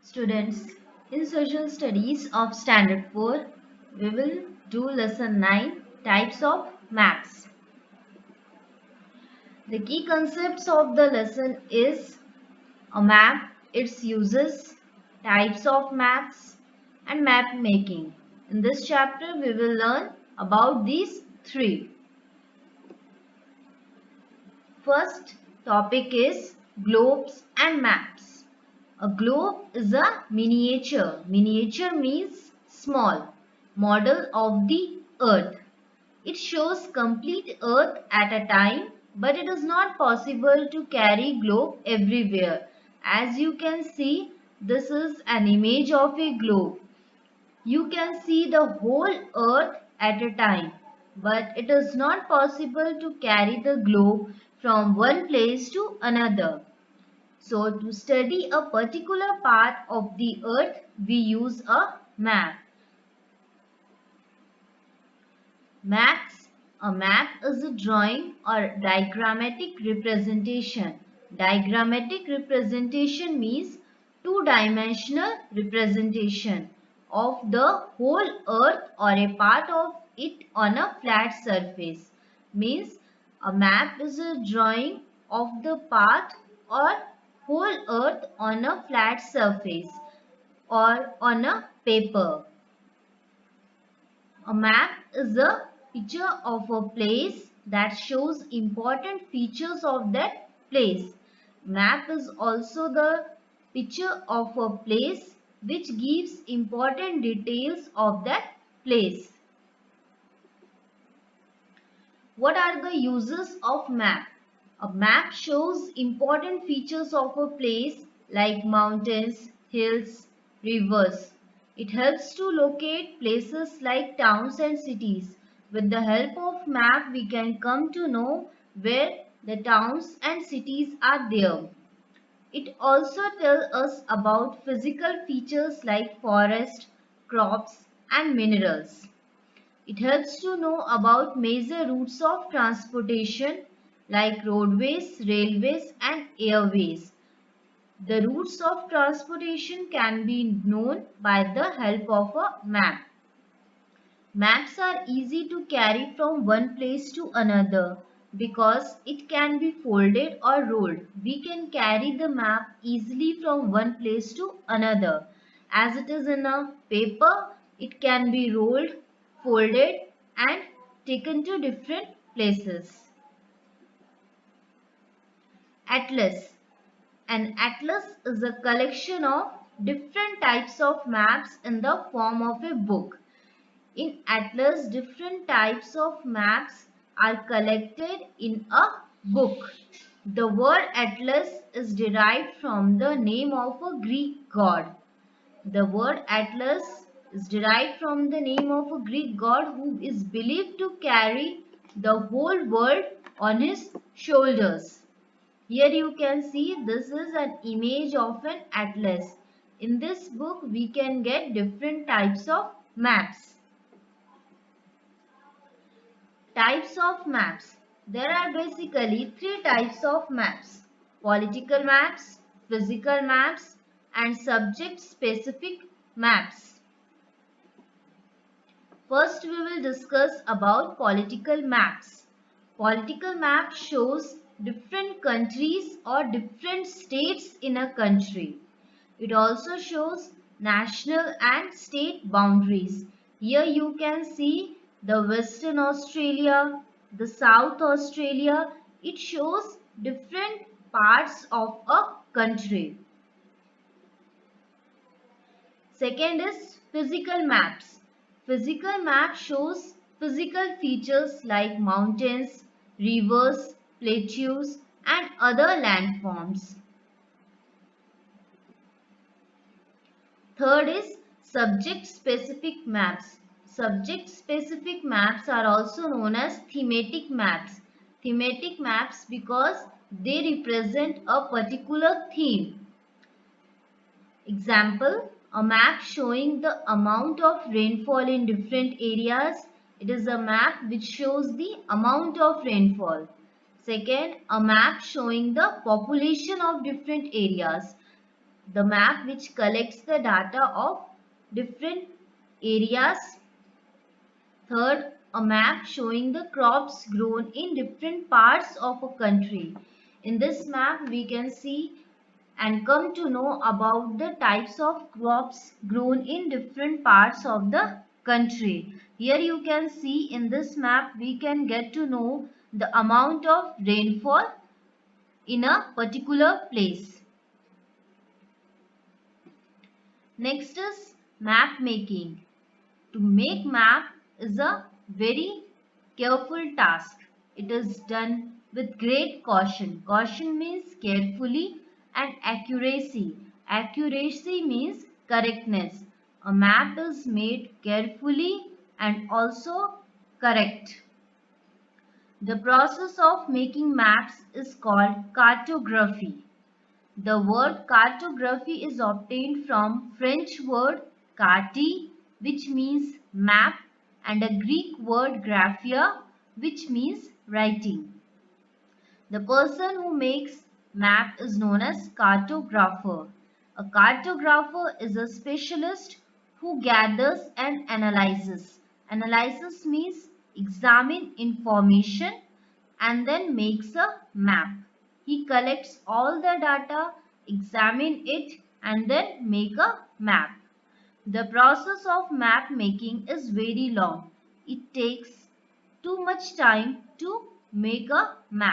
Students, in Social Studies of Standard 4, we will do lesson 9 Types of Maps. The key concepts of the lesson is a map, its uses, types of maps, and map making. In this chapter, we will learn about these three. First topic is globes and maps. A globe is a miniature. Miniature means small model of the earth. It shows complete earth at a time, but it is not possible to carry globe everywhere. As you can see, this is an image of a globe. You can see the whole earth at a time, but it is not possible to carry the globe from one place to another. So to study a particular part of the earth, we use a map. Maps. A map is a drawing or diagrammatic representation. Diagrammatic representation means two-dimensional representation of the whole earth or a part of it on a flat surface. Means a map is a drawing of the part or whole earth on a flat surface or on a paper. A map is a picture of a place that shows important features of that place. Map is also the picture of a place which gives important details of that place. What are the uses of map? A map shows important features of a place like mountains, hills, rivers. It helps to locate places like towns and cities. With the help of map, we can come to know where the towns and cities are there. It also tells us about physical features like forest, crops and minerals. It helps to know about major routes of transportation like roadways, railways and airways. The routes of transportation can be known by the help of a map. Maps are easy to carry from one place to another because it can be folded or rolled. We can carry the map easily from one place to another. As it is in a paper, it can be rolled, folded and taken to different places. Atlas. An atlas is a collection of different types of maps in the form of a book. In Atlas, different types of maps are collected in a book. The word Atlas is derived from the name of a Greek god. The word Atlas is derived from the name of a Greek god who is believed to carry the whole world on his shoulders. Here you can see this is an image of an atlas. In this book we can get different types of maps. Types of maps. There are basically three types of maps: political maps, physical maps, and subject specific maps. First we will discuss about political maps. Political map shows different countries or different states in a country. It also shows national and state boundaries. Here you can see the Western Australia, the South Australia. It shows different parts of a country. Second is physical maps. Physical map shows physical features like mountains, rivers, plateaus and other landforms. Third is subject specific maps. Subject specific maps are also known as thematic maps. Thematic maps because they represent a particular theme. Example, a map showing the amount of rainfall in different areas. It is a map which shows the amount of rainfall. Second, a map showing the population of different areas. The map which collects the data of different areas. Third, a map showing the crops grown in different parts of a country. In this map, we can see and come to know about the types of crops grown in different parts of the country. Here you can see in this map, we can get to know the amount of rainfall in a particular place. Next is map making. To make map is a very careful task. It is done with great caution. Caution means carefully and accuracy. Accuracy means correctness. A map is made carefully and also correct. The process of making maps is called cartography. The word cartography is obtained from French word "carti", which means map, and a Greek word "graphia", which means writing. The person who makes map is known as cartographer. A cartographer is a specialist who gathers and analyzes. Analysis means examine information and then makes a map. He collects all the data, examine it and then make a map. The process of map making is very long. It takes too much time to make a map.